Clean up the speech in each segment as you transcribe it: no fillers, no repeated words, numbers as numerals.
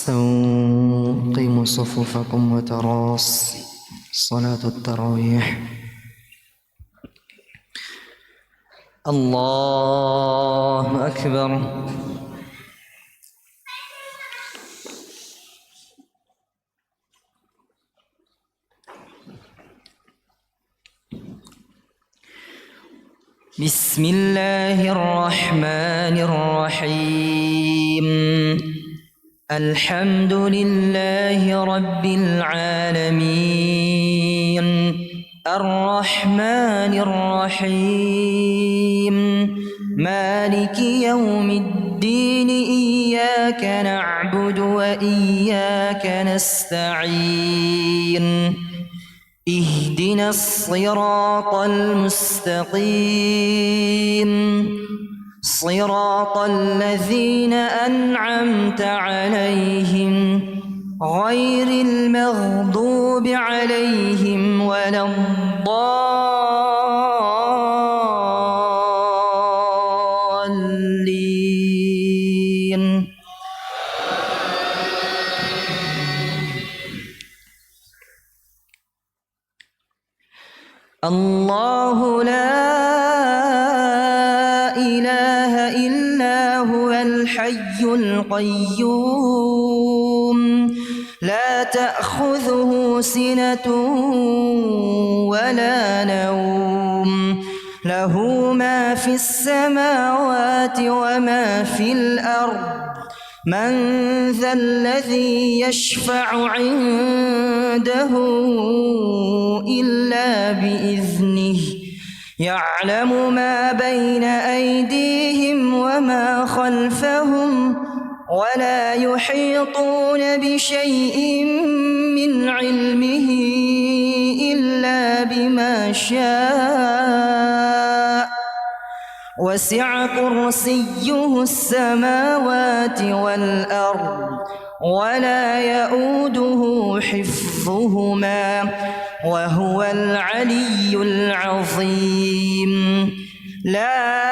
استووا قيموا صفوفكم وتراصوا صلاة التراويح. الله أكبر. بسم الله الرحمن الرحيم. الحمد لله رب العالمين الرحمن الرحيم مالك يوم الدين إياك نعبد وإياك نستعين اهدنا الصراط المستقيم صراط الذين أنعمت عليهم غير المغضوب عليهم ولا الضالين. الله لا إله إلا هو الحي القيوم لا تأخذه سنة ولا نوم له ما في السماوات وما في الأرض من ذا الذي يشفع عنده إلا بإذنه يعلم ما بين أيديهم وما خلفهم ولا يحيطون بشيء من علمه إلا بما شاء وسع كرسيه السماوات والأرض ولا يؤوده حفظهما وهو العلي العظيم. لا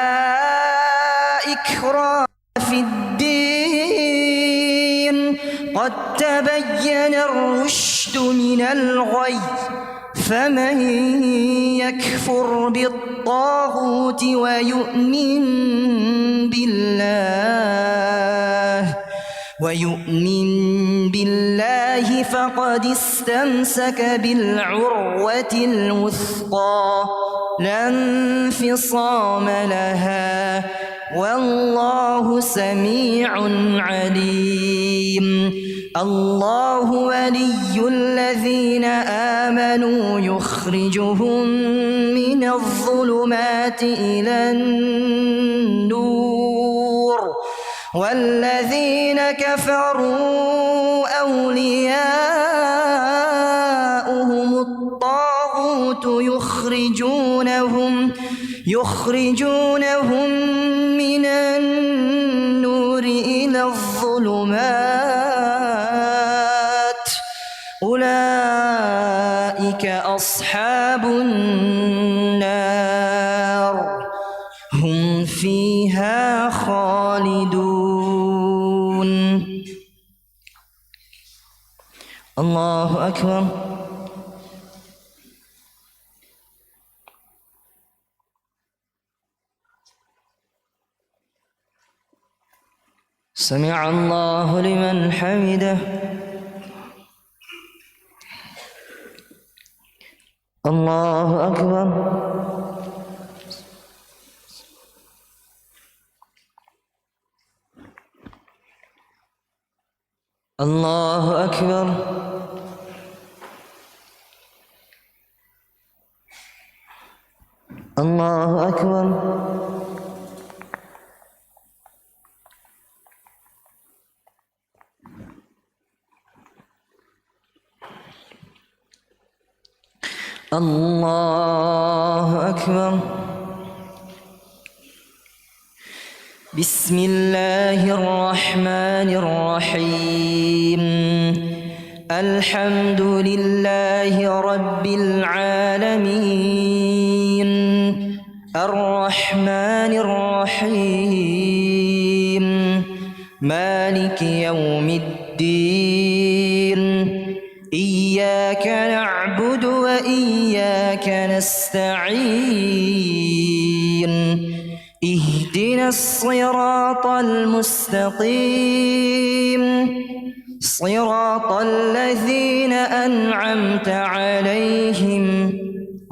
إكراه في الدين قد تبين الرشد من الغي فمن يكفر بالطاغوت ويؤمن بالله فقد استمسك بالعروة الوثقى لا انفصام لها والله سميع عليم. الله ولي الذين آمنوا يخرجهم من الظلمات إلى النور والذين كفروا أولياؤهم الطاغوت يخرجونهم من النور إلى الظلمات أولئك أصحاب النار هم فيها خالدون. الله أكبر. سمع الله لمن حمده. الله أكبر. الله أكبر. الله أكبر. الله أكبر. بسم الله الرحمن الرحيم. الحمد لله رب العالمين الرحمن الرحيم مالك يوم الدين إياك نعبد وإياك نستعين اهدنا الصراط المستقيم صراط الذين أنعمت عليهم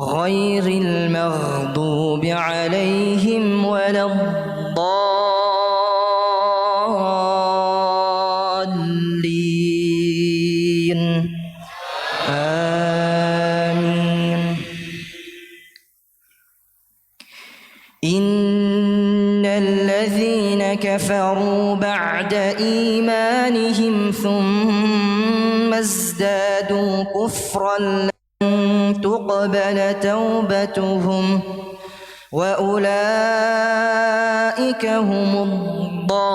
غير المغضوب عليهم ولا الضالين آمين. إن الذين كفروا بعد إيمانهم ثم ازدادوا كفرا لن تقبل توبتهم وأولئك هم الضالون.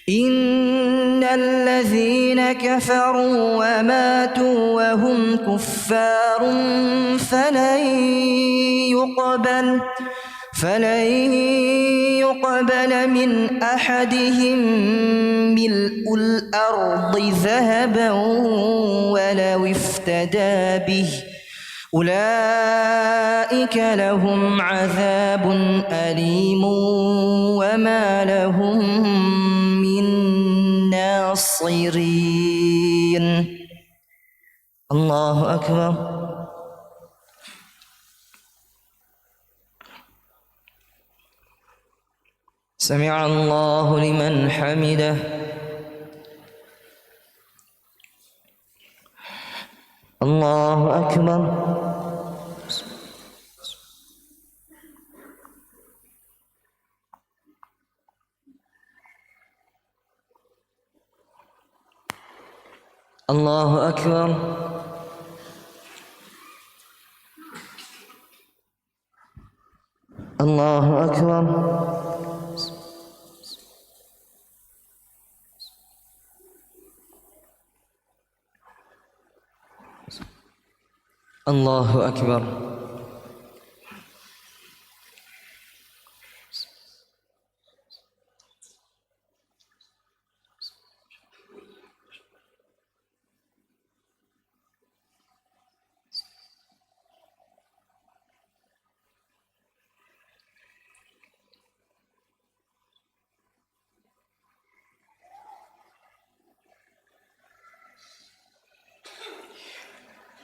إن الذين كفروا وماتوا وهم كفار فلن يقبل من أحدهم ملء الأرض ذهبا ولو افتدى به أولئك لهم عذاب أليم وما لهم من ناصرين. الله أكبر. سمع الله لمن حمده. الله أكبر. الله أكبر. الله أكبر. الله أكبر.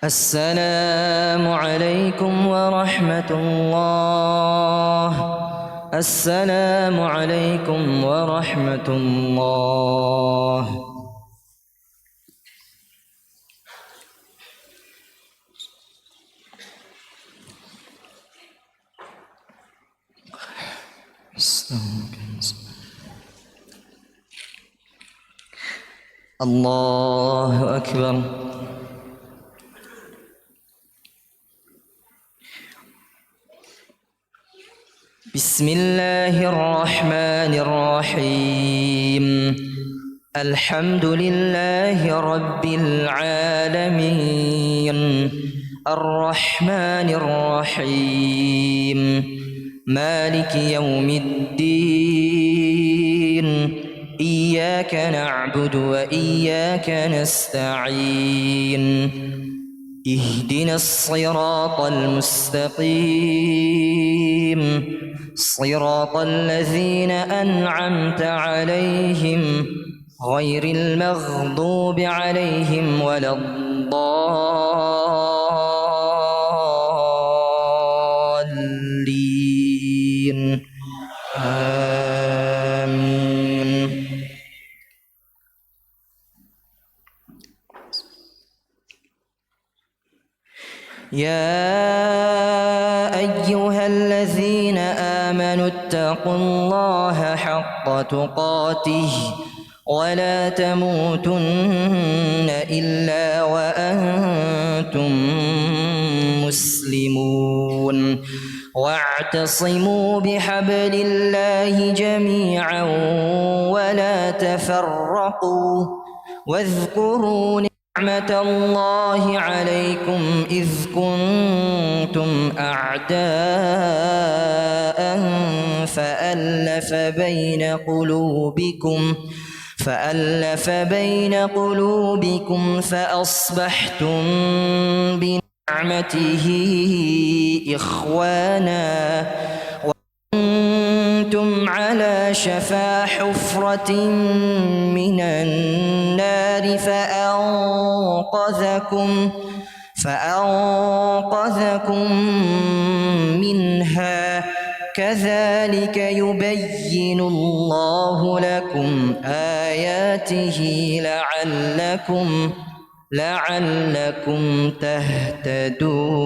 السلام عليكم ورحمة الله. السلام عليكم ورحمة الله. الله أكبر. بسم الله الرحمن الرحيم. الحمد لله رب العالمين الرحمن الرحيم مالك يوم الدين إياك نعبد وإياك نستعين اهدنا الصراط المستقيم صراط الذين أنعمت عليهم غير المغضوب عليهم ولا الضالين آمين. يا أيها الذين آمنوا اتقوا الله حق تقاته ولا تموتن إلا وأنتم مسلمون واعتصموا بحبل الله جميعا ولا تفرقوا واذكروا نعمة الله عليكم إذ كنتم أعداء فألف بين قلوبكم فأصبحتم بنعمته إخوانا وكنتم على شفا حفرة من النار فأنقذكم منها كذلك يبين الله لكم آياته لعلكم تهتدون.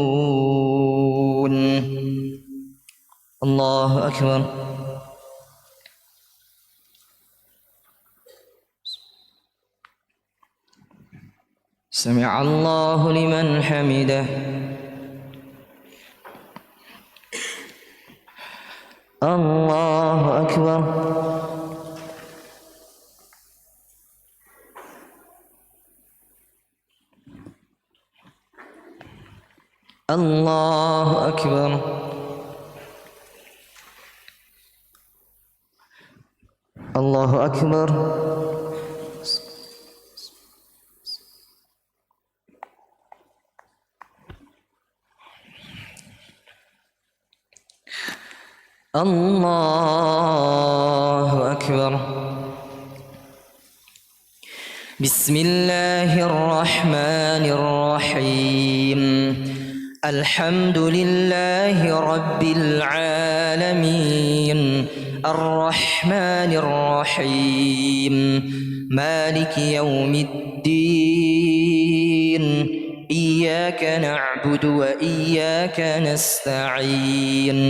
الله أكبر. سمع الله لمن حمده. الله أكبر. الله أكبر. الله أكبر. الله أكبر. بسم الله الرحمن الرحيم. الحمد لله رب العالمين الرحمن الرحيم مالك يوم الدين إياك نعبد وإياك نستعين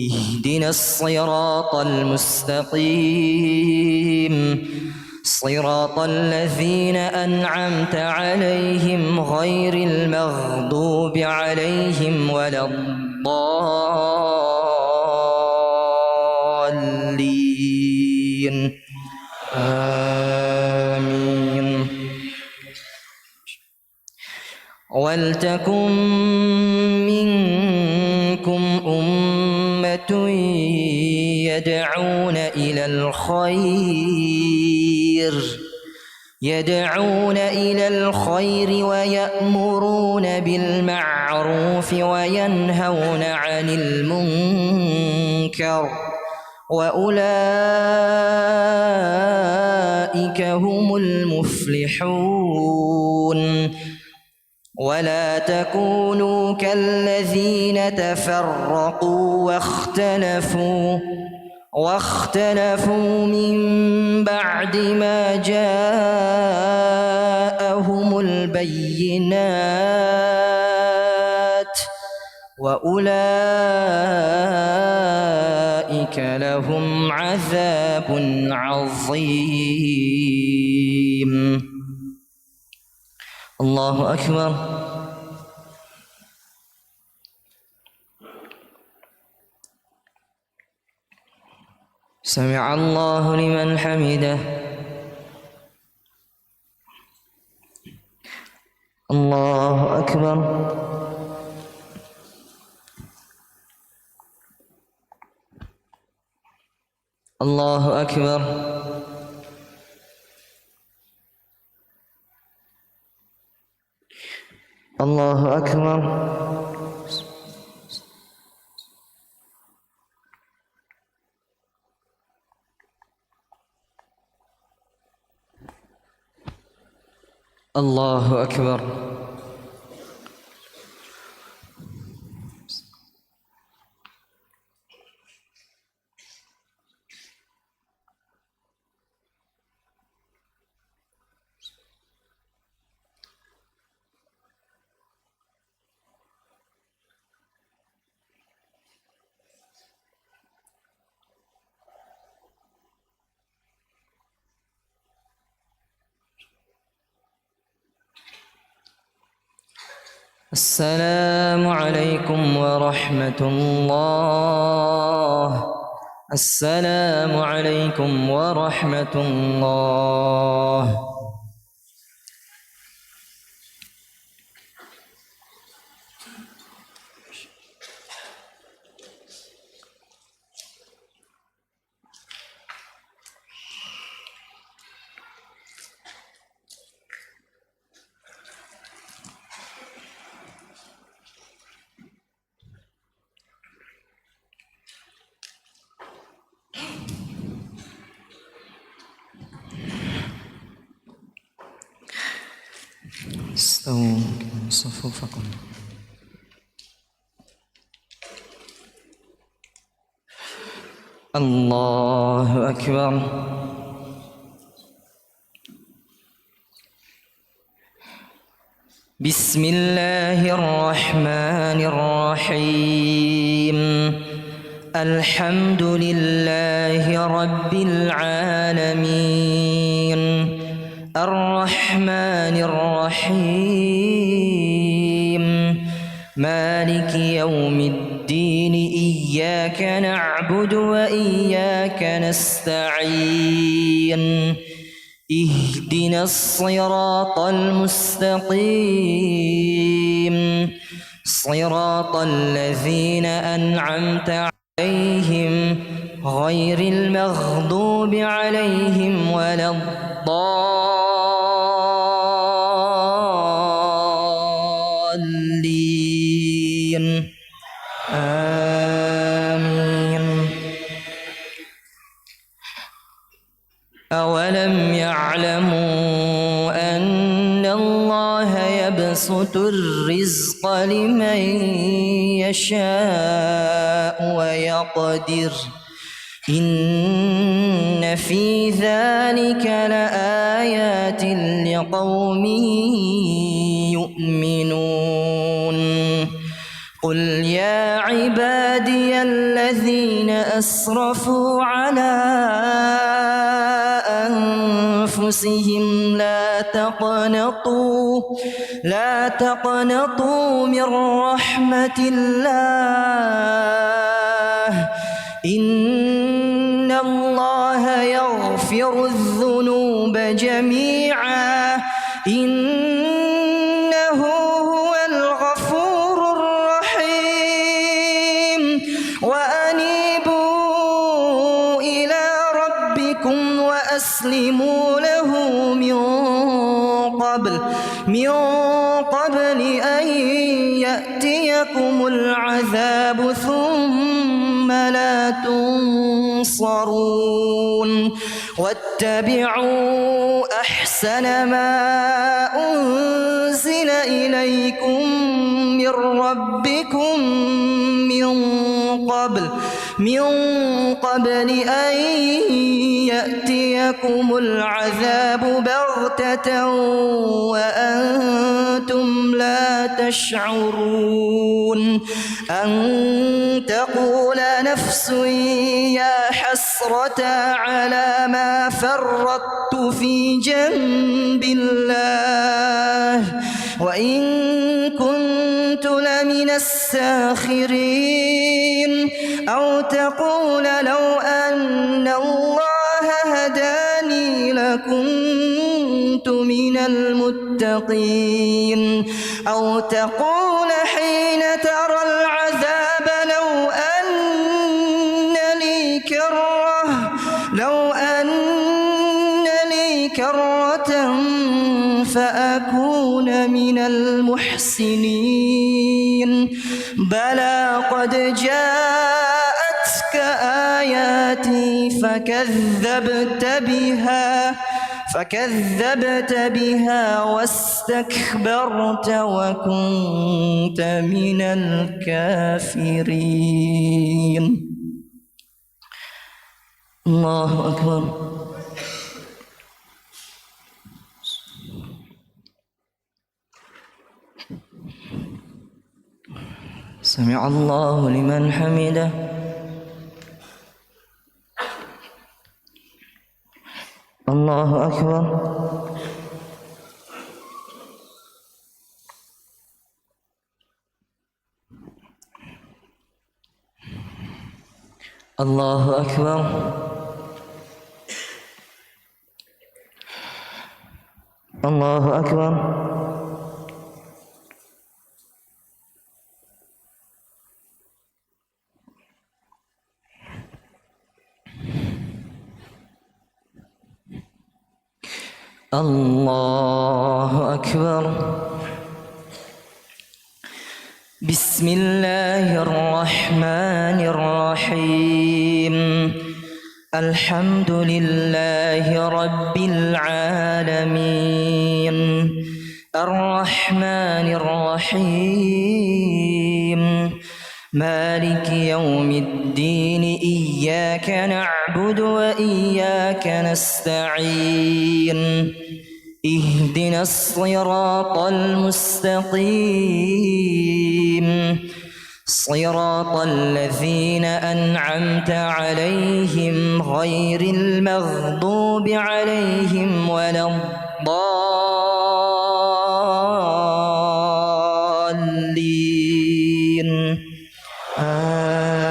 اهدنا الصراط المستقيم صراط الذين أنعمت عليهم غير المغضوب عليهم ولا الضالين. آمين. ولتكن منكم أمة يدعون إلى الخير ويأمرون بالمعروف وينهون عن المنكر وأولئك هم المفلحون. ولا تكونوا كالذين تفرقوا واختلفوا من بعد ما جاءهم البينات وأولئك لهم عذاب عظيم. الله أكبر. سمع الله لمن حمده. الله أكبر. الله أكبر. الله أكبر. الله أكبر. السلام عليكم ورحمة الله. السلام عليكم ورحمة الله. استووا صفوفكم. الله أكبر. بسم الله الرحمن الرحيم. الحمد لله رب العالمين الرحمن الرحيم مالك يوم الدين إياك نعبد وإياك نستعين اهدنا الصراط المستقيم صراط الذين أنعمت عليهم غير المغضوب عليهم ولا الضالين آمين. أولم يعلموا أن الله يبسط الرزق لمن يشاء ويقدر إن في ذلك لآيات لقوم يؤمنون. قل يا عبادي الذين أسرفوا على أنفسهم لا تقنطوا من رحمة الله إن الله يغفر الذنوب جميعا إنه هو الغفور الرحيم. وأنيبوا إلى ربكم وأسلموا له من قبل أن يأتيكم العذاب ثم لا تنصرون. واتبعوا أحسن ما أنزل إليكم من ربكم من قبل أن يأتيكم العذاب بغتة وأنتم لا تشعرون. أن تقول نفس يا حسرة على ما فرطت في جنب الله وإن كنت لمن الساخرين. أو تقول لو أن الله هداني لكنت من المتقين. أو تقول حين ترى العذاب لو أن لي كرة فأكون من المحسنين. بلى قد جاءتك آياتي فكذبت بها واستكبرت وكنت من الكافرين. الله أكبر. سمع الله لمن حمده. الله أكبر. الله أكبر. الله أكبر. الله أكبر. بسم الله الرحمن الرحيم. الحمد لله رب العالمين الرحمن الرحيم مالك يوم الدين إياك نعبد وإياك نستعين اهدنا الصراط المستقيم صراط الذين أنعمت عليهم غير المغضوب عليهم ولا الضالين آمين.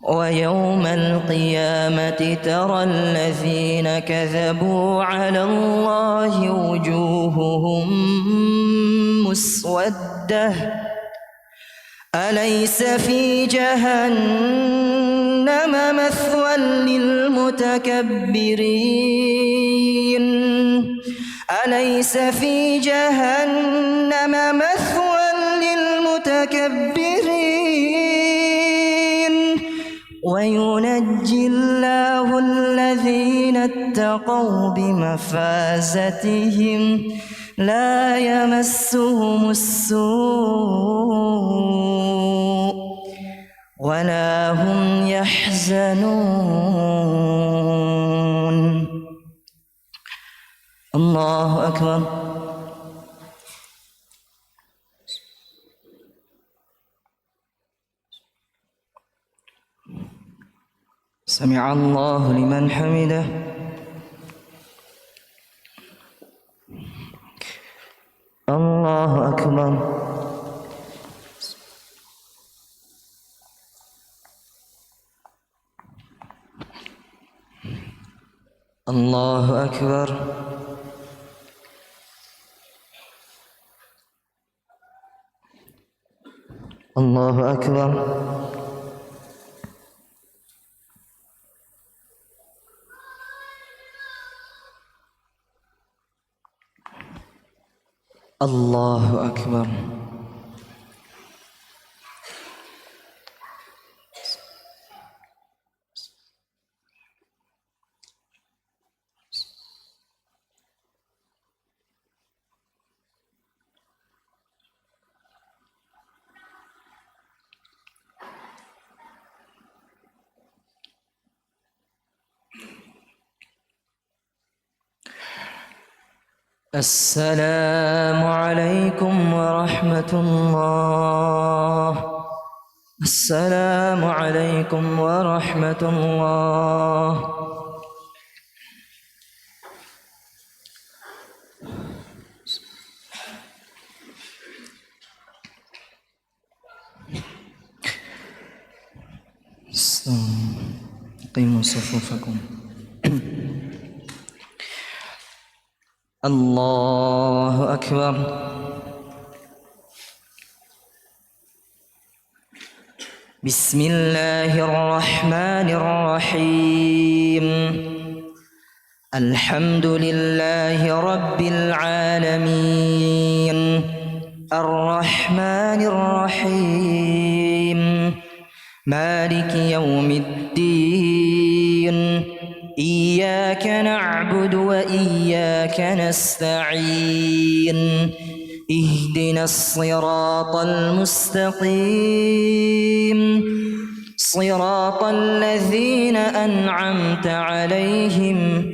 ويوم القيامة ترى الذين كذبوا على الله وجوههم مسودة أليس في جهنم مثوى للمتكبرين أليس في جهنم مثوى للمتكبرين وينجي الله الذين اتقوا بمفازتهم لا يمسهم السوء ولا هم يحزنون. الله أكبر. سمع الله لمن حمده. الله أكبر. الله أكبر. الله أكبر. الله أكبر. السلام عليكم ورحمة الله. السلام عليكم ورحمة الله. قيموا صفوفكم. الله أكبر. بسم الله الرحمن الرحيم الحمد لله رب العالمين الرحمن الرحيم مالك يوم الدين إياك نعبد وإياك نستعين اهدنا الصراط المستقيم صراط الذين أنعمت عليهم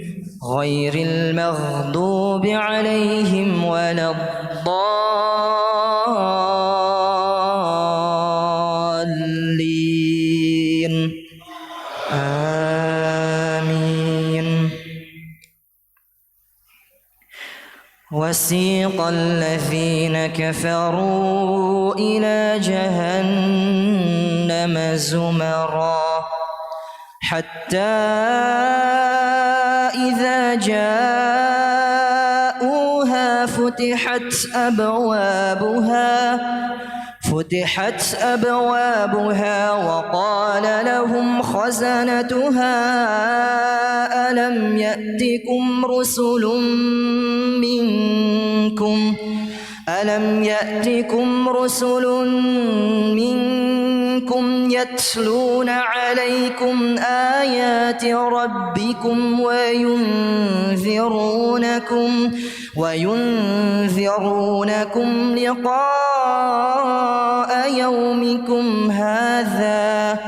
غير المغضوب عليهم ولا الضالين آمين. وسيق الذين كفروا إلى جهنم زمرا حتى إذا جاءوها فتحت أبوابها وقال لهم خزنتها ألم يأتكم رسل منكم منكم يتلون عليكم آيات ربكم وينذرونكم لقاء يومكم هذا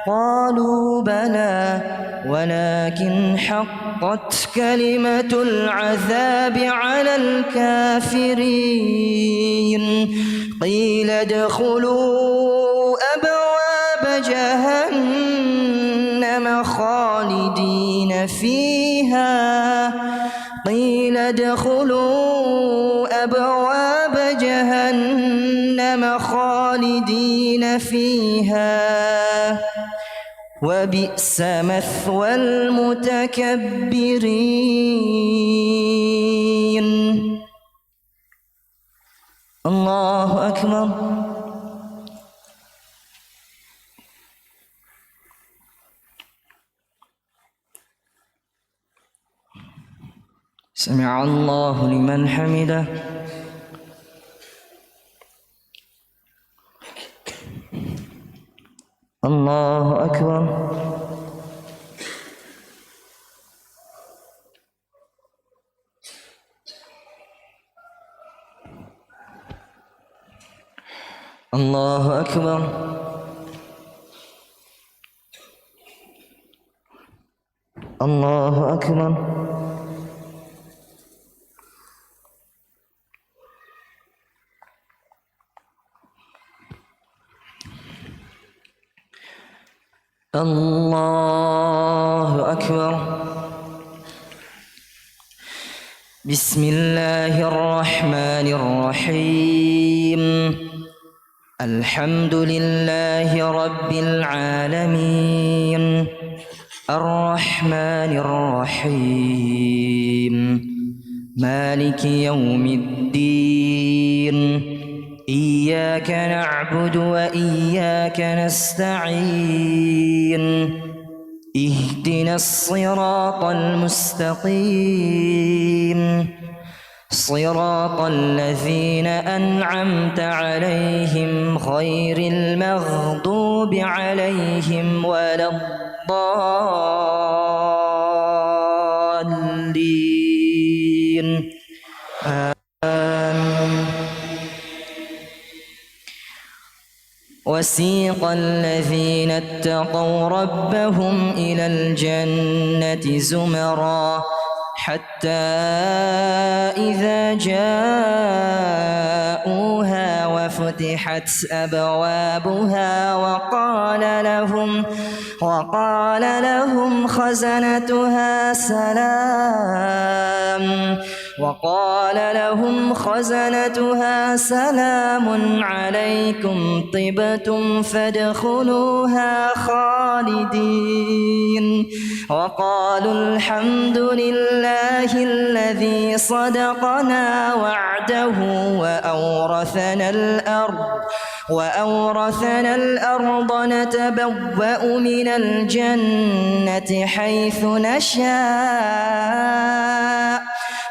قالوا بلى ولكن حقت كلمة العذاب على الكافرين قيل ادخلوا أبواب جهنم خالدين فيها وبئس مثوى المتكبرين. الله أكبر. سمع الله لمن حمده. الله أكبر. الله أكبر. الله أكبر. الله أكبر. بسم الله الرحمن الرحيم. الحمد لله رب العالمين الرحمن الرحيم مالك يوم الدين إياك نعبد وإياك نستعين اهدنا الصراط المستقيم صراط الذين أنعمت عليهم غير المغضوب عليهم ولا الضالين. وسيق الذين اتقوا ربهم إلى الجنة زمرا حتى إذا جاءوها وفتحت أبوابها وقال لهم خزنتها سلام عليكم طبتم فادخلوها خالدين وقالوا الحمد لله الذي صدقنا وعده وأورثنا الأرض نتبوأ من الجنة حيث نشاء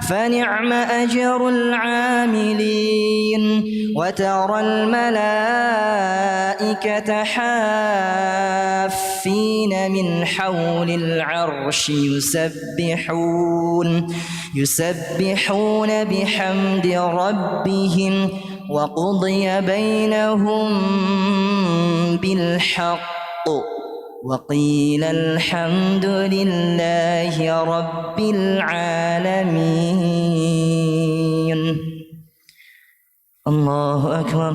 فنعم أجر العاملين. وترى الملائكة حافين من حول العرش يسبحون بحمد ربهم وقضي بينهم بالحق وقيل الحمد لله رب العالمين. الله أكبر.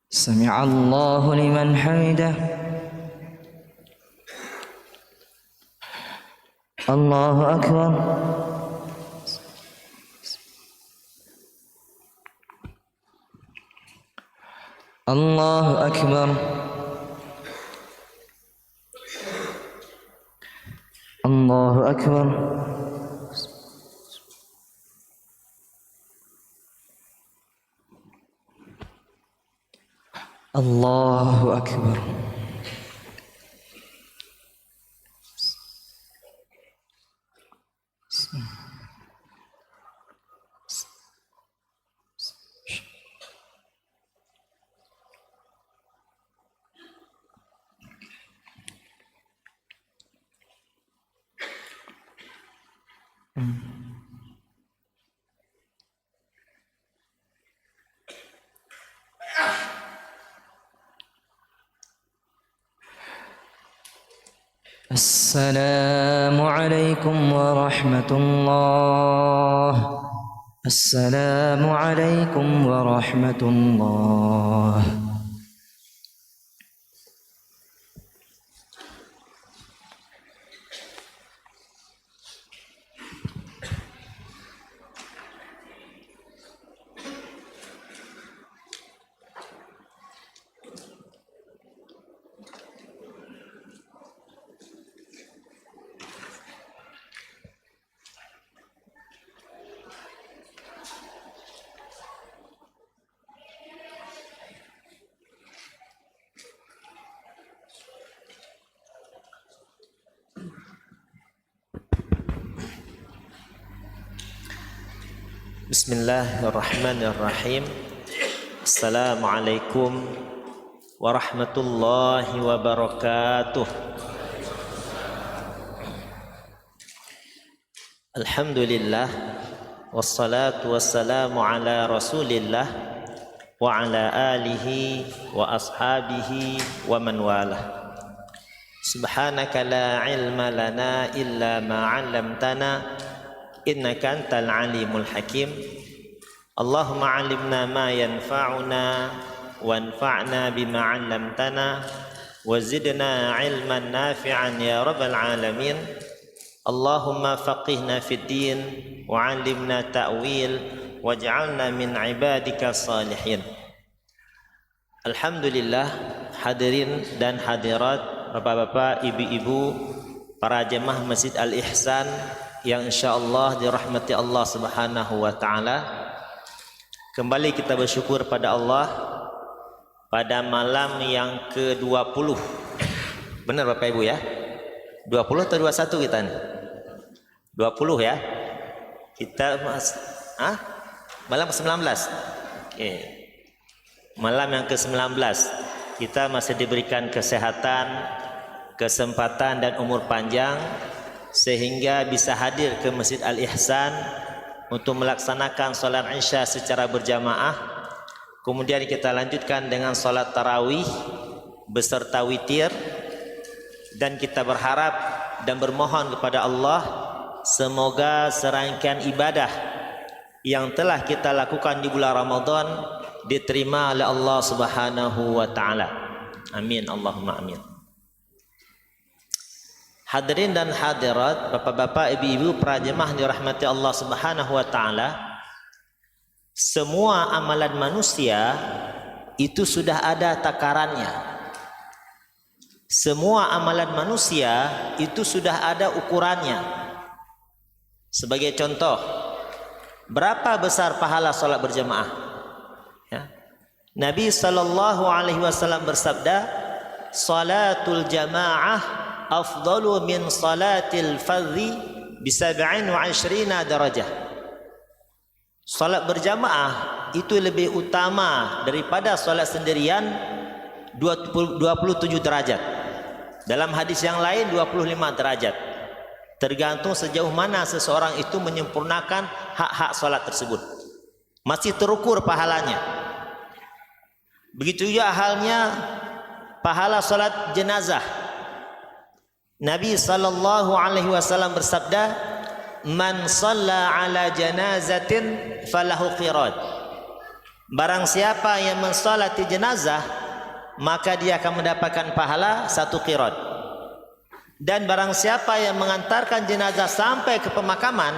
سمع الله لمن حمده. الله أكبر. الله أكبر. الله أكبر. الله أكبر. السلام عليكم ورحمة الله. السلام عليكم ورحمة الله. Bismillahirrahmanirrahim. Assalamualaikum warahmatullahi wabarakatuh. Alhamdulillah, wassalatu wassalamu ala rasulillah wa ala alihi wa ashabihi wa man walah. Subhanaka la ilma lana illa ma 'allamtana innaka antal alimul hakim. Allahumma 'allimna ma yanfa'una wanfa'na bima 'allamtana wa zidna 'ilman nafi'an ya rabbal alamin. Allahumma faqihna fid din wa 'allimna ta'wil waj'alna min ibadika salihin. Alhamdulillah, hadirin dan hadirat, bapak-bapak, ibu-ibu, para jemaah Masjid Al-Ihsan yang insyaallah dirahmati Allah Subhanahu wa taala. Kembali kita bersyukur pada Allah pada malam yang ke-20. Benar Bapak Ibu ya? 20 atau 21 kita nih? 20 ya? Kita malam ke-19. Oke. Malam yang ke-19. Kita masih diberikan kesehatan, kesempatan dan umur panjang sehingga bisa hadir ke Masjid Al-Ihsan untuk melaksanakan sholat Isya secara berjamaah. Kemudian kita lanjutkan dengan sholat tarawih beserta witir, dan kita berharap dan bermohon kepada Allah semoga serangkaian ibadah yang telah kita lakukan di bulan Ramadan diterima oleh Allah Subhanahu wa taala. Amin, Allahumma amin. Hadirin dan hadirat, bapak-bapak, ibu-ibu, para jemaah dirahmati Allah Subhanahu wa taala. Semua amalan manusia itu sudah ada takarannya. Semua amalan manusia itu sudah ada ukurannya. Sebagai contoh, berapa besar pahala salat berjamaah? Ya. Nabi sallallahu alaihi wasallam bersabda, "Salatul jamaah afdalu min salatil fardhi bi 27 darajah." Salat berjamaah itu lebih utama daripada salat sendirian 27 derajat. Dalam hadis yang lain 25 derajat. Tergantung sejauh mana seseorang itu menyempurnakan hak-hak salat tersebut. Masih terukur pahalanya. Begitu juga halnya pahala salat jenazah. Nabi sallallahu alaihi wasallam bersabda, "Man shalla ala janazatin falahu qirat." Barang siapa yang mensalati jenazah, maka dia akan mendapatkan pahala 1 qirat. Dan barang siapa yang mengantarkan jenazah sampai ke pemakaman,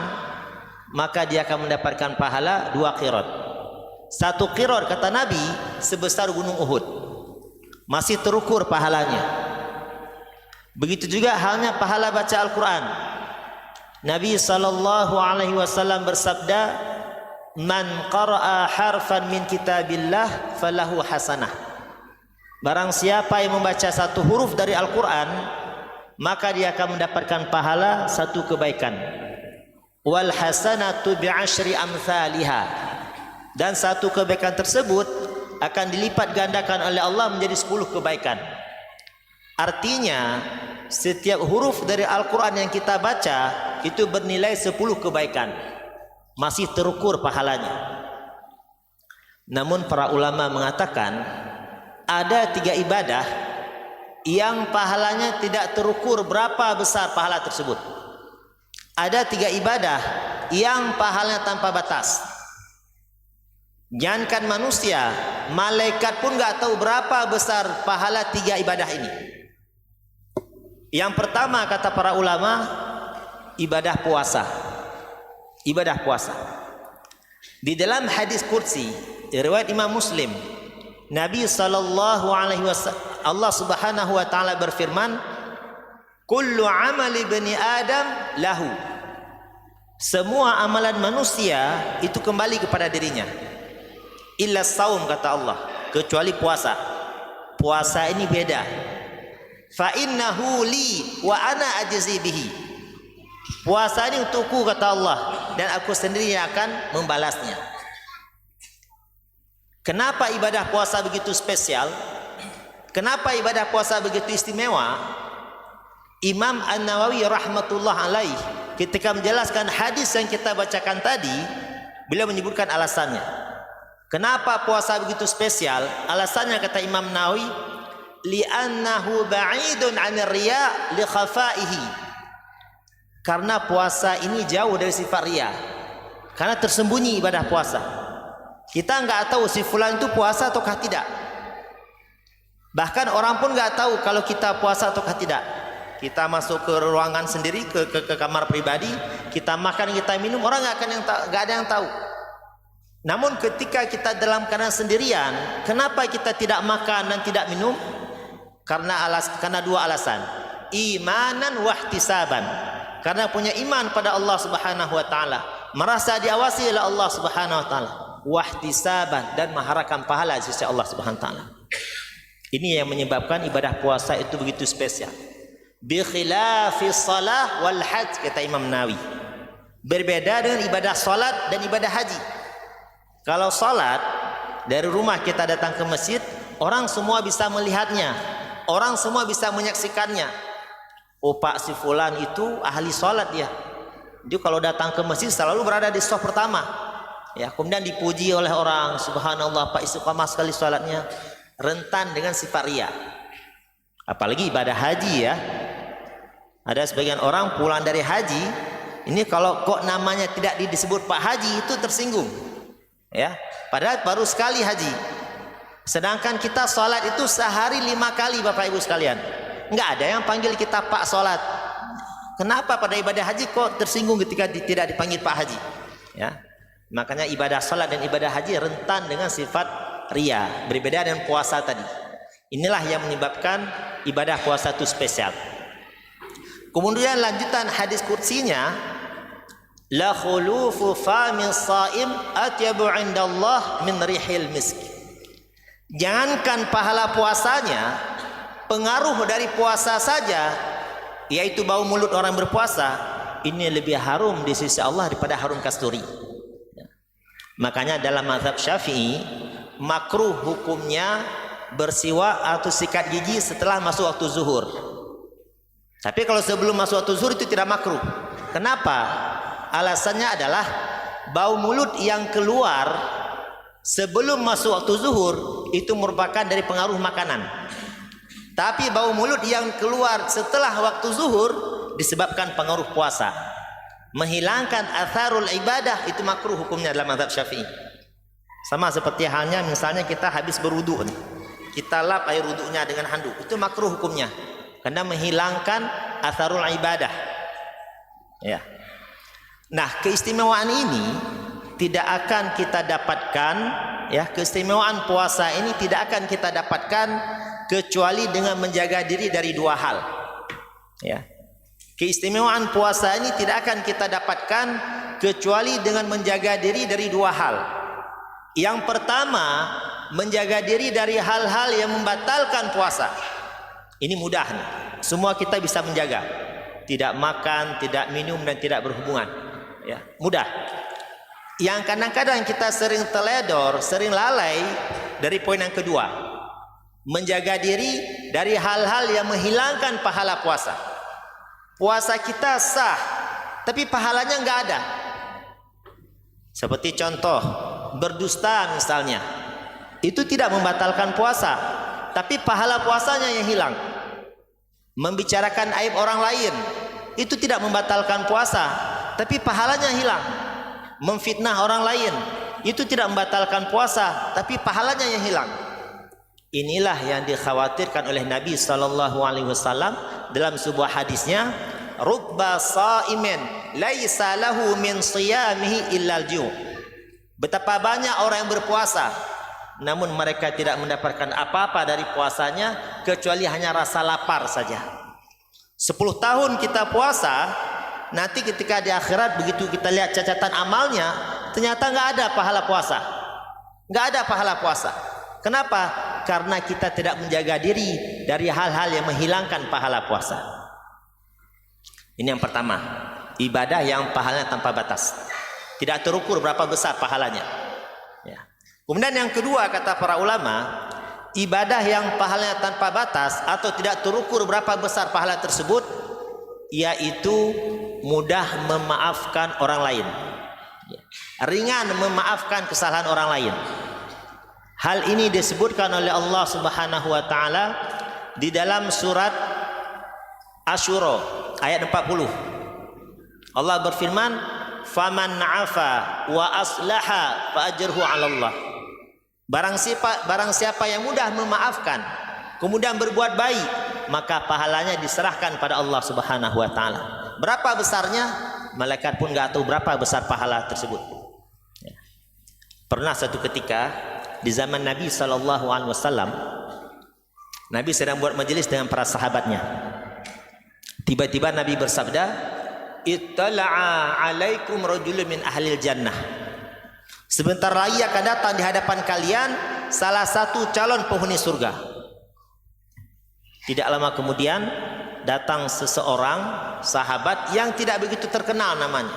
maka dia akan mendapatkan pahala 2 qirat. 1 qirat kata Nabi sebesar gunung Uhud. Masih terukur pahalanya. Begitu juga halnya pahala baca Al-Quran. Nabi sallallahu alaihi wasallam bersabda, "Man qara'a harfan min kitabillah falahu hasanah." Barang siapa yang membaca 1 huruf dari Al-Quran, maka dia akan mendapatkan pahala 1 kebaikan. Wal hasanatu bi'ashri amthaliha. Dan 1 kebaikan tersebut akan dilipat gandakan oleh Allah menjadi 10 kebaikan. Artinya setiap huruf dari Al-Quran yang kita baca itu bernilai 10 kebaikan. Masih terukur pahalanya. Namun para ulama mengatakan ada 3 ibadah yang pahalanya tidak terukur berapa besar pahala tersebut. Ada 3 ibadah yang pahalanya tanpa batas. Jangankan manusia, malaikat pun gak tahu berapa besar pahala 3 ibadah ini. Yang pertama kata para ulama, ibadah puasa. Ibadah puasa. Di dalam hadis qudsi riwayat Imam Muslim, Nabi sallallahu alaihi wasallam, Allah Subhanahu wa taala berfirman, "Kullu amali bani Adam lahu." Semua amalan manusia itu kembali kepada dirinya. Illa saum kata Allah, kecuali puasa. Puasa ini beda. Fa innahu li wa ana ajzi bihi. Puasa ini untukku kata Allah, dan aku sendiri yang akan membalasnya. Kenapa ibadah puasa begitu spesial? Kenapa ibadah puasa begitu istimewa? Imam An-Nawawi rahmatullah alaih ketika menjelaskan hadis yang kita bacakan tadi, beliau menyebutkan alasannya. Kenapa puasa begitu spesial? Alasannya kata Imam Nawawi, li'annahu ba'idun 'anir riya' li khafaihi. Karena puasa ini jauh dari sifat riya. Karena tersembunyi ibadah puasa. Kita enggak tahu si fulan itu puasa ataukah tidak. Bahkan orang pun enggak tahu kalau kita puasa ataukah tidak. Kita masuk ke ruangan sendiri, ke kamar pribadi, kita makan, kita minum, orang enggak ada yang tahu. Namun ketika kita dalam keadaan sendirian, kenapa kita tidak makan dan tidak minum? Karena 2 alasan. Imanan wa ihtisaban. Karena punya iman pada Allah Subhanahu wa taala, merasa diawasi oleh Allah Subhanahu wa taala. Wahtisaban, dan mengharapkan pahala di sisi Allah Subhanahu wa taala. Ini yang menyebabkan ibadah puasa itu begitu spesial. Bi khilafis shalah wal hajj kata Imam Nawawi. Berbeda dengan ibadah salat dan ibadah haji. Kalau salat dari rumah kita datang ke masjid, orang semua bisa melihatnya. Orang semua bisa menyaksikannya. Oh, Pak si fulan itu ahli salat dia. Dia kalau datang ke masjid selalu berada di saf pertama. Ya, kemudian dipuji oleh orang, subhanallah Pak istiqamah sekali salatnya, rentan dengan sifat riya. Apalagi ibadah haji ya. Ada sebagian orang pulang dari haji, ini kalau kok namanya tidak disebut Pak Haji itu tersinggung. Ya, padahal baru sekali haji. Sedangkan kita salat itu sehari 5 kali Bapak Ibu sekalian. Enggak ada yang panggil kita Pak salat. Kenapa pada ibadah haji kok tersinggung ketika tidak dipanggil Pak Haji? Ya. Makanya ibadah salat dan ibadah haji rentan dengan sifat riya, berbeda dengan puasa tadi. Inilah yang menyebabkan ibadah puasa itu spesial. Kemudian lanjutan hadis qudsinya, la khulufu famis shaim atyabu 'indallah min rihil misk. Jangankan pahala puasanya, pengaruh dari puasa saja, yaitu bau mulut orang berpuasa, ini lebih harum di sisi Allah daripada harum kasturi. Makanya dalam mazhab Syafi'i, makruh hukumnya bersiwak atau sikat gigi setelah masuk waktu zuhur. Tapi kalau sebelum masuk waktu zuhur itu tidak makruh. Kenapa? Alasannya adalah bau mulut yang keluar sebelum masuk waktu zuhur itu merupakan dari pengaruh makanan. Tapi bau mulut yang keluar setelah waktu zuhur disebabkan pengaruh puasa. Menghilangkan atharul ibadah itu makruh hukumnya dalam mazhab Syafi'i. Sama seperti halnya misalnya kita habis berwudu, kita lap air wudunya dengan handuk, itu makruh hukumnya karena menghilangkan atharul ibadah. Ya. Nah, keistimewaan ini tidak akan kita dapatkan, ya, keistimewaan puasa ini tidak akan kita dapatkan kecuali dengan menjaga diri dari 2 hal. Ya. Keistimewaan puasa ini tidak akan kita dapatkan kecuali dengan menjaga diri dari 2 hal. Yang pertama, menjaga diri dari hal-hal yang membatalkan puasa. Ini mudah nih. Semua kita bisa menjaga. Tidak makan, tidak minum, dan tidak berhubungan. Ya, mudah. Yang kadang-kadang kita sering teledor, sering lalai dari poin yang kedua. Menjaga diri dari hal-hal yang menghilangkan pahala puasa. Puasa kita sah tapi pahalanya enggak ada. Seperti contoh berdusta misalnya, itu tidak membatalkan puasa, tapi pahala puasanya yang hilang. Membicarakan aib orang lain, itu tidak membatalkan puasa, tapi pahalanya hilang. Memfitnah orang lain, itu tidak membatalkan puasa, tapi pahalanya yang hilang. Inilah yang dikhawatirkan oleh Nabi SAW dalam sebuah hadisnya, rubba sa'imin laisa lahu min siyamihi illal ju'. Betapa banyak orang yang berpuasa, namun mereka tidak mendapatkan apa-apa dari puasanya kecuali hanya rasa lapar saja. 10 tahun kita puasa, nanti ketika di akhirat begitu kita lihat catatan amalnya, ternyata nggak ada pahala puasa, nggak ada pahala puasa. Kenapa? Karena kita tidak menjaga diri dari hal-hal yang menghilangkan pahala puasa. Ini yang pertama, ibadah yang pahalanya tanpa batas, tidak terukur berapa besar pahalanya. Ya. Kemudian yang kedua, kata para ulama, ibadah yang pahalanya tanpa batas atau tidak terukur berapa besar pahala tersebut, yaitu mudah memaafkan orang lain, ringan memaafkan kesalahan orang lain. Hal ini disebutkan oleh Allah Subhanahu wa taala di dalam surat Asy-Syura ayat 40. Allah berfirman, "Faman 'afa wa aslaha fa ajruhu 'ala Allah." Barang siapa yang mudah memaafkan kemudian berbuat baik, maka pahalanya diserahkan pada Allah Subhanahu wa taala. Berapa besarnya? Malaikat pun enggak tahu berapa besar pahala tersebut. Ya. Pernah satu ketika di zaman Nabi SAW, Nabi sedang buat majelis dengan para sahabatnya. Tiba-tiba Nabi bersabda, "Ittala'a 'alaikum rajulun min ahlil jannah." Sebentar lagi akan datang di hadapan kalian salah satu calon penghuni surga. Tidak lama kemudian datang seseorang sahabat yang tidak begitu terkenal namanya.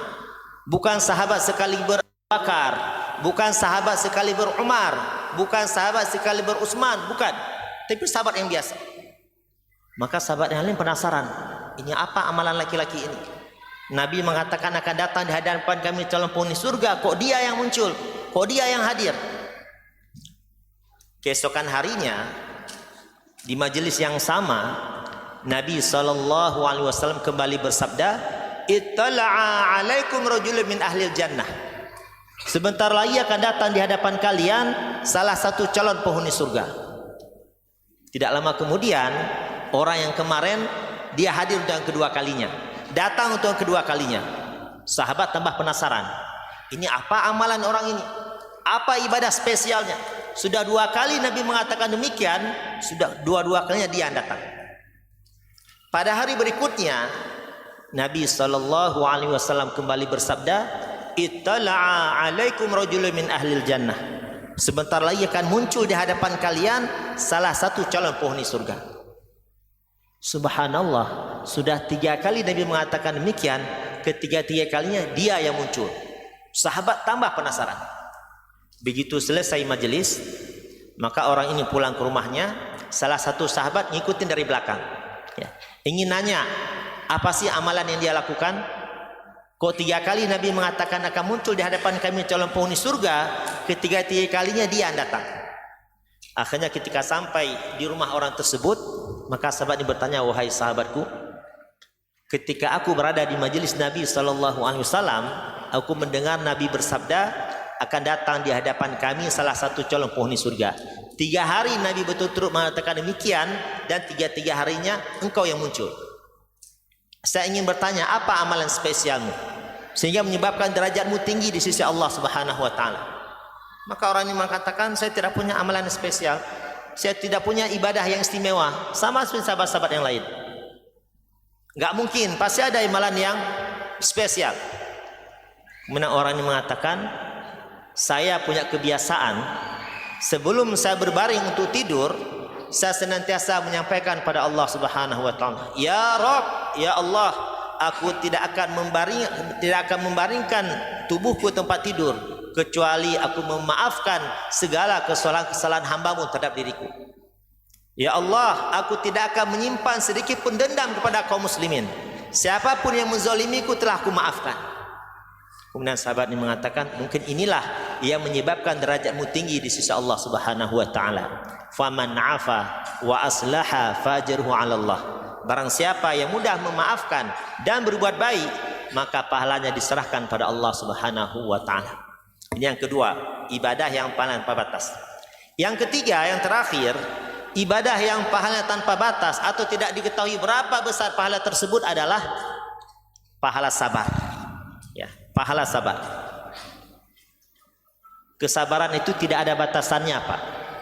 Bukan sahabat sekaliber Bakar, bukan sahabat sekaliber Umar, bukan sahabat sekaliber Utsman, bukan, tapi sahabat yang biasa. Maka sahabat yang lain penasaran, ini apa amalan laki-laki ini? Nabi mengatakan akan datang di hadapan kami calon penghuni surga, kok dia yang muncul, kok dia yang hadir? Keesokan harinya di majelis yang sama, Nabi SAW kembali bersabda, "Ittala'a 'alaikum rajulun min ahlil jannah." Sebentar lagi akan datang di hadapan kalian salah satu calon penghuni surga. Tidak lama kemudian, orang yang kemarin dia hadir untuk yang kedua kalinya, datang untuk yang kedua kalinya. Sahabat tambah penasaran, ini apa amalan orang ini? Apa ibadah spesialnya? Sudah 2 kali Nabi mengatakan demikian, sudah dua kalinya dia yang datang. Pada hari berikutnya, Nabi SAW kembali bersabda, "Ittala'a 'alaikum rajulun min ahlil jannah." Sebentar lagi akan muncul di hadapan kalian salah satu calon penghuni surga. Subhanallah, sudah 3 kali Nabi mengatakan demikian, ketiga-tiga kalinya dia yang muncul. Sahabat tambah penasaran. Begitu selesai majelis, maka orang ini pulang ke rumahnya. Salah satu sahabat ngikutin dari belakang, ya, ingin nanya apa sih amalan yang dia lakukan. Kok 3 kali Nabi mengatakan akan muncul di hadapan kami calon penghuni surga, ketiga-tiga kalinya dia yang datang. Akhirnya ketika sampai di rumah orang tersebut, maka sahabat ini bertanya, "Wahai sahabatku, ketika aku berada di majelis Nabi SAW, aku mendengar Nabi bersabda akan datang di hadapan kami salah satu calon penghuni surga. 3 hari Nabi betul-betul mengatakan demikian, dan 3 harinya engkau yang muncul. Saya ingin bertanya, apa amalan spesialmu sehingga menyebabkan derajatmu tinggi di sisi Allah Subhanahu wa taala?" Maka orang ini mengatakan, "Saya tidak punya amalan spesial. Saya tidak punya ibadah yang istimewa, sama seperti sahabat-sahabat yang lain." Enggak mungkin, pasti ada amalan yang spesial. Kemudian orang ini mengatakan, "Saya punya kebiasaan sebelum saya berbaring untuk tidur, saya senantiasa menyampaikan pada Allah Subhanahu wa taala, 'Ya Rabb, ya Allah, aku tidak akan membaringkan tubuhku tempat tidur kecuali aku memaafkan segala kesalahan hamba-Mu terhadap diriku. Ya Allah, aku tidak akan menyimpan sedikit pun dendam kepada kaum muslimin. Siapapun yang menzalimiku telah aku maafkan. Kemudian sahabat ini mengatakan, mungkin inilah yang menyebabkan derajatmu tinggi di sisi Allah Subhanahu wa taala. Faman 'afa wa aslaha fajruhu 'ala Allah. Barang siapa yang mudah memaafkan dan berbuat baik, maka pahalanya diserahkan pada Allah Subhanahu wa taala. Ini yang kedua, ibadah yang pahala tanpa batas. Yang ketiga, yang terakhir, ibadah yang pahalanya tanpa batas atau tidak diketahui berapa besar pahala tersebut adalah pahala sabar. Ya, pahala sabar. Kesabaran itu tidak ada batasannya, Pak.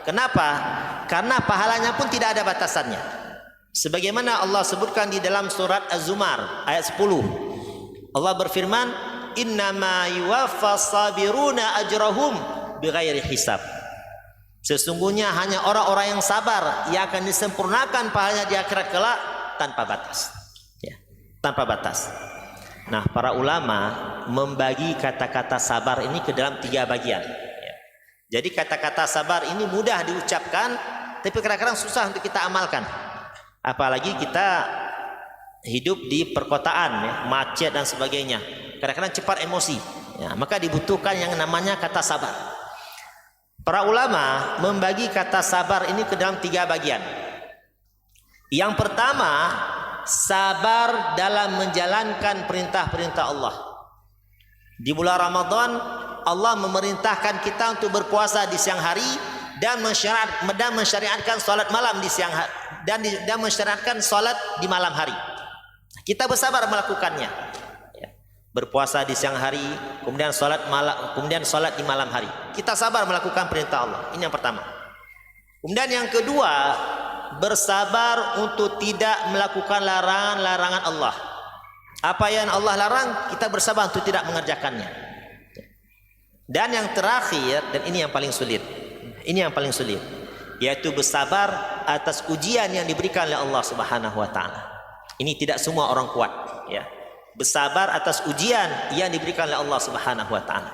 Kenapa? Karena pahalanya pun tidak ada batasannya. Sebagaimana Allah sebutkan di dalam surat Az-Zumar ayat 10. Allah berfirman, "Innama yuwaffas sabiruna ajrahum bighairi hisab." Sesungguhnya hanya orang-orang yang sabar yang akan disempurnakan pahalanya di akhirat kelak tanpa batas. Ya, tanpa batas. Nah, para ulama membagi kata-kata sabar ini ke dalam 3 bagian. Ya. Jadi kata-kata sabar ini mudah diucapkan, tapi kadang-kadang susah untuk kita amalkan. Apalagi kita hidup di perkotaan, ya, macet dan sebagainya. Kadang-kadang cepat emosi. Ya, maka dibutuhkan yang namanya kata sabar. Para ulama membagi kata sabar ini ke dalam 3 bagian. Yang pertama, sabar dalam menjalankan perintah-perintah Allah. Di bulan Ramadan, Allah memerintahkan kita untuk berpuasa di siang hari dan mensyariatkan salat malam di siang hari dan mensyariatkan salat di malam hari. Kita bersabar melakukannya. Ya. Berpuasa di siang hari, kemudian salat malam, kemudian salat di malam hari. Kita sabar melakukan perintah Allah. Ini yang pertama. Kemudian yang kedua, bersabar untuk tidak melakukan larangan-larangan Allah. Apa yang Allah larang, kita bersabar untuk tidak mengerjakannya. Dan yang terakhir, dan ini yang paling sulit. Ini yang paling sulit, yaitu bersabar atas ujian yang diberikan oleh Allah Subhanahu wa taala. Ini tidak semua orang kuat, ya. Bersabar atas ujian yang diberikan oleh Allah Subhanahu wa taala.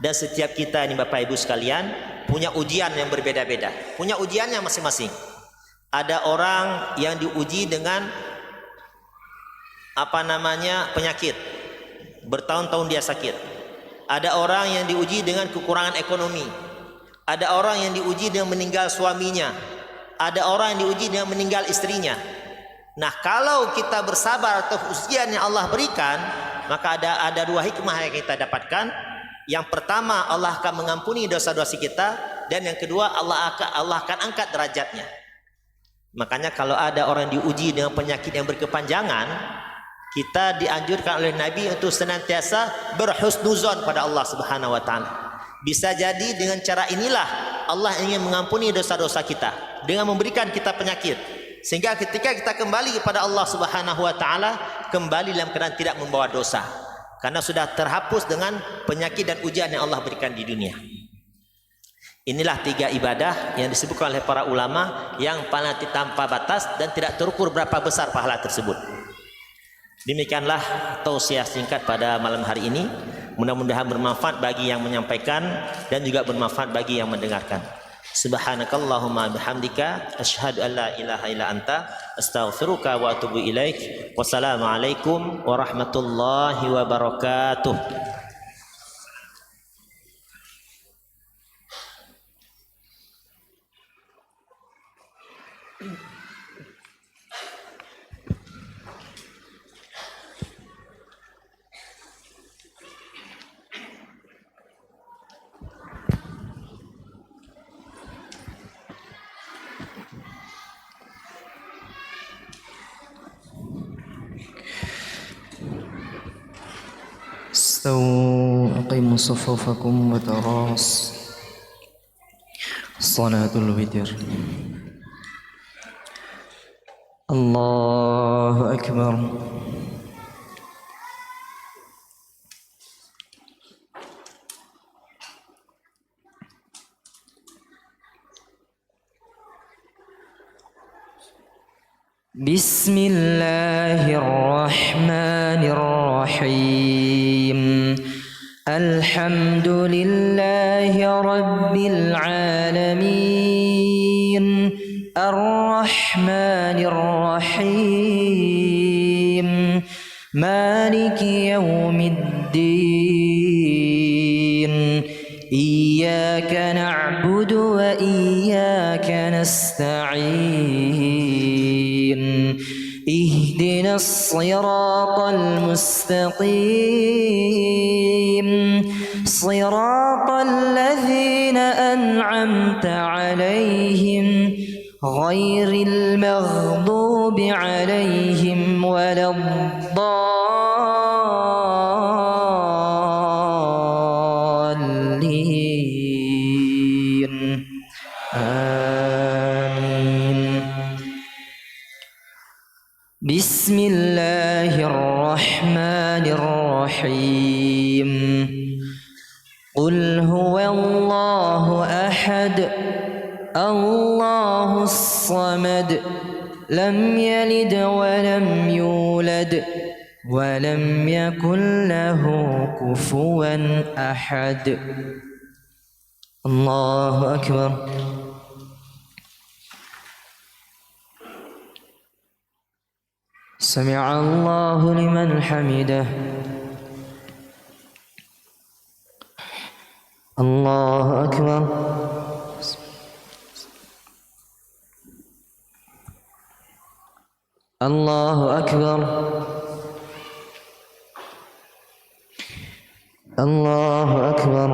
Dan setiap kita ini Bapak Ibu sekalian punya ujian yang berbeda-beda. Punya ujiannya masing-masing. Ada orang yang diuji dengan penyakit. Bertahun-tahun dia sakit. Ada orang yang diuji dengan kekurangan ekonomi. Ada orang yang diuji dengan meninggal suaminya. Ada orang yang diuji dengan meninggal istrinya. Nah, kalau kita bersabar atas ujian yang Allah berikan, maka ada 2 hikmah yang kita dapatkan. Yang pertama, Allah akan mengampuni dosa-dosa kita, dan yang kedua, Allah akan angkat derajatnya. Makanya kalau ada orang diuji dengan penyakit yang berkepanjangan, kita dianjurkan oleh Nabi untuk senantiasa berhusnuzon pada Allah Subhanahu wa taala. Bisa jadi dengan cara inilah Allah ingin mengampuni dosa-dosa kita dengan memberikan kita penyakit, sehingga ketika kita kembali kepada Allah Subhanahu wa taala, kembali dalam keadaan tidak membawa dosa, karena sudah terhapus dengan penyakit dan ujian yang Allah berikan di dunia. Inilah 3 ibadah yang disebutkan oleh para ulama yang pahala tanpa batas dan tidak terukur berapa besar pahala tersebut. Demikianlah tausiah singkat pada malam hari ini. Mudah-mudahan bermanfaat bagi yang menyampaikan dan juga bermanfaat bagi yang mendengarkan. Subhanakallahumma bihamdika asyhadu an la ilaha illa anta astaghfiruka wa atubu ilaik. Wassalamualaikum warahmatullahi wabarakatuh. استووا أقيموا صفوفكم وتراص صلاة الوتر. الله أكبر. بسم الله الرحمن الرحيم. الحمد لله رب العالمين. الرحمن الرحيم مالك يوم الدين إياك نعبد وإياك نستعين اهدنا الصراط المستقيم صراط الذين أنعمت عليهم غير المغضوب عليهم ولا الضالين آمين. بسم الله الرحمن الرحيم قل هو الله أحد الله الصمد لم يلد ولم يولد ولم يكن له كفوا أحد. الله أكبر. سمع الله لمن حمده. الله أكبر. الله أكبر. الله أكبر.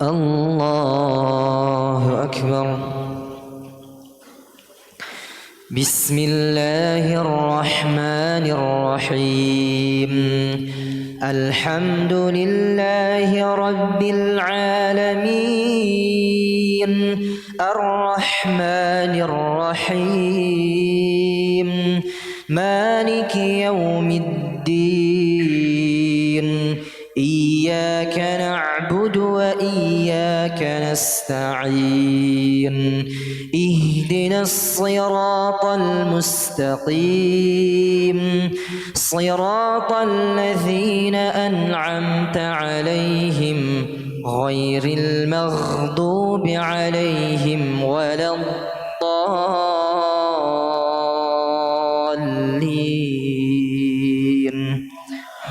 الله أكبر. بسم الله الرحمن الرحيم الحمد لله رب العالمين الرحمن الرحيم مالك يوم الدين إياك نعبد وإياك نستعين اهدنا الصراط المستقيم صراط الذين أنعمت عليهم غير المغضوب عليهم ولا الضالين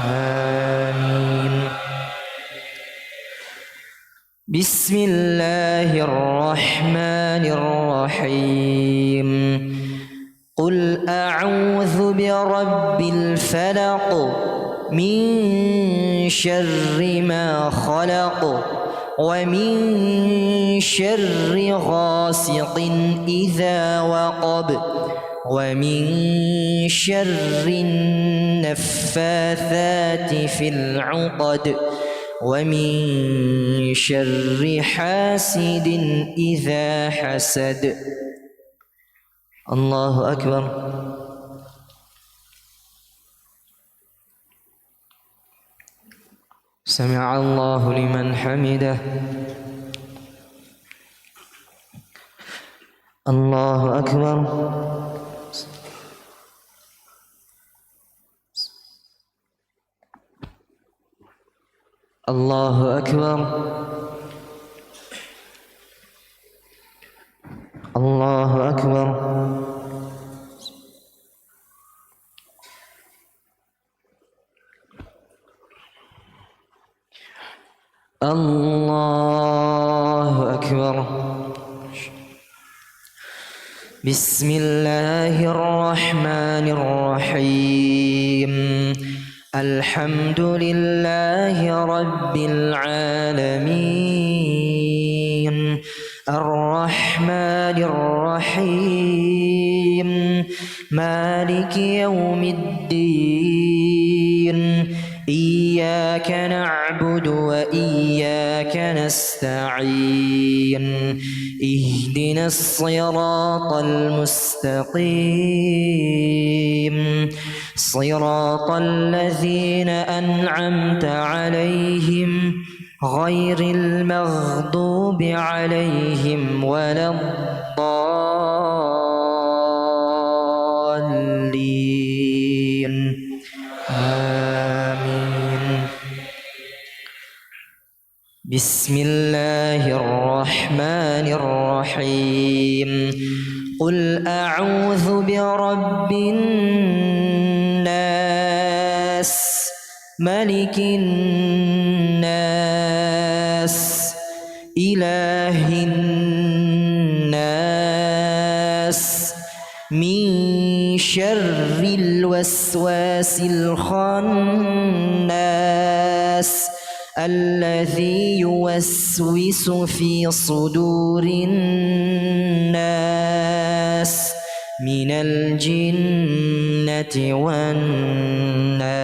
آمين. بسم الله الرحمن الرحيم قل أعوذ برب الفلق من شر ما خلق ومن شر غاسق إذا وقب ومن شر النفاثات في العقد ومن شر حاسد إذا حسد. الله أكبر. سمع الله لمن حمده. الله أكبر. الله أكبر. الله أكبر. الله أكبر. بسم الله الرحمن الرحيم الحمد لله رب العالمين الرحمن الرحيم مالك يوم الدين إياك نعبد وإياك نستعين اهدنا الصراط المستقيم صراط الذين أنعمت عليهم غير المغضوب عليهم ولا الضالين آمين. بسم الله الرحمن الرحيم قل أعوذ برب الناس ملك الناس إله الناس من شر الوسواس الخناس الذي يوسوس في صدور الناس من الجنة والناس.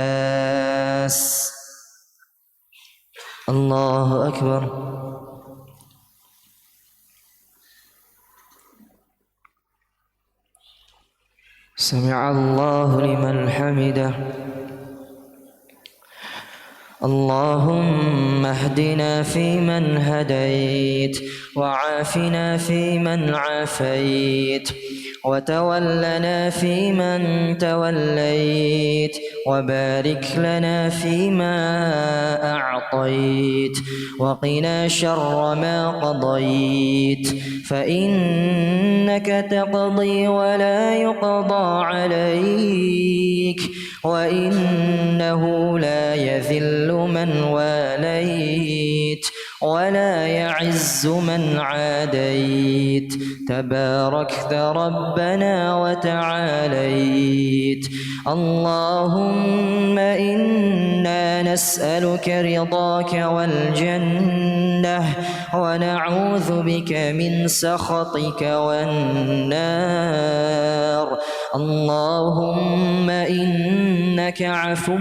الله أكبر. سمع الله لمن حمده. اللهم اهدنا فيمن هديت وعافنا فيمن عافيت وتولنا فيمن توليت وبارك لنا فيما أعطيت وقنا شر ما قضيت فإنك تقضي ولا يقضى عليك وإنه لا يذل من واليت ولا يعز من عاديت تباركت ربنا وتعاليت. اللهم إنا نسألك رضاك والجنة ونعوذ بك من سخطك والنار. اللهم إنك عفو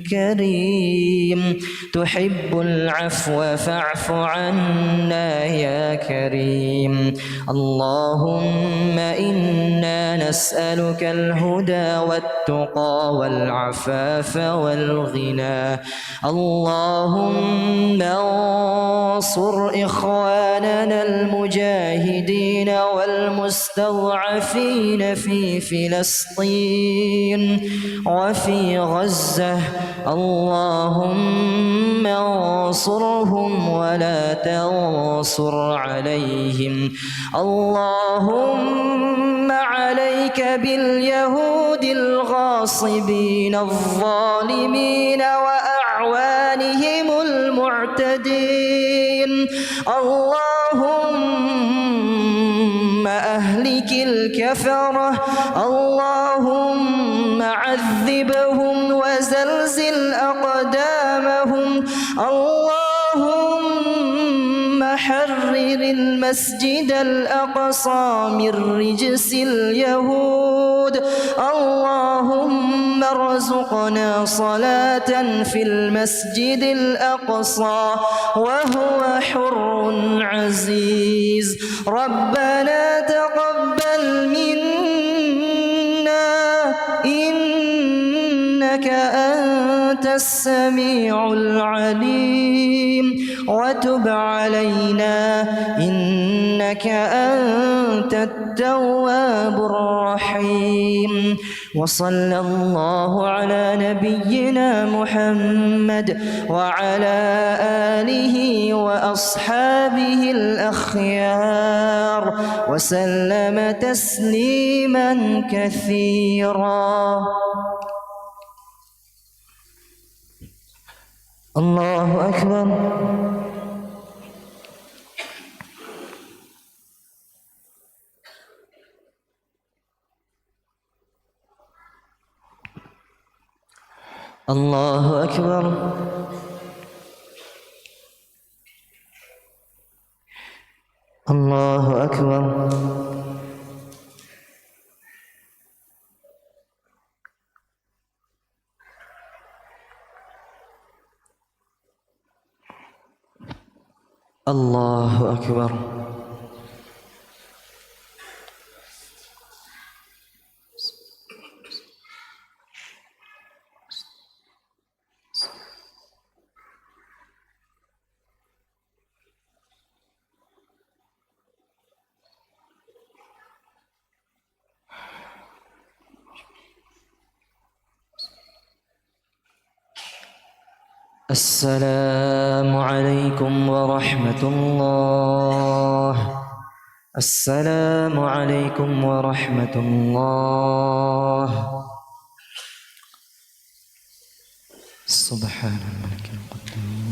كريم تحب العفو فاعف عنا يا كريم. اللهم إنا نسألك الهدى والتقى والعفاف والغنى. اللهم انصر إخواننا المجاهدين والمستضعفين في فلسطين وفي غزة. اللهم انصرهم ولا تنصر عليهم. اللهم عليك باليهود الغاصبين الظالمين وأعوانهم المعتدين. اللهم أهلك الكفرة. اللهم عذبهم وزلزل أقدامهم. اللهم حرر المسجد الأقصى من رجس اليهود. اللهم ارزقنا صلاة في المسجد الأقصى وهو حر عزيز. ربنا تقبل منا إنك أنت السميع العليم وتب علينا إنك أنت التواب الرحيم. وصلى الله على نبينا محمد وعلى آله وأصحابه الأخيار وسلم تسليما كثيرا. الله أكبر. الله أكبر. الله أكبر. الله أكبر. السلام عليكم ورحمة الله. السلام عليكم ورحمة الله. سبحان الملك القدوس.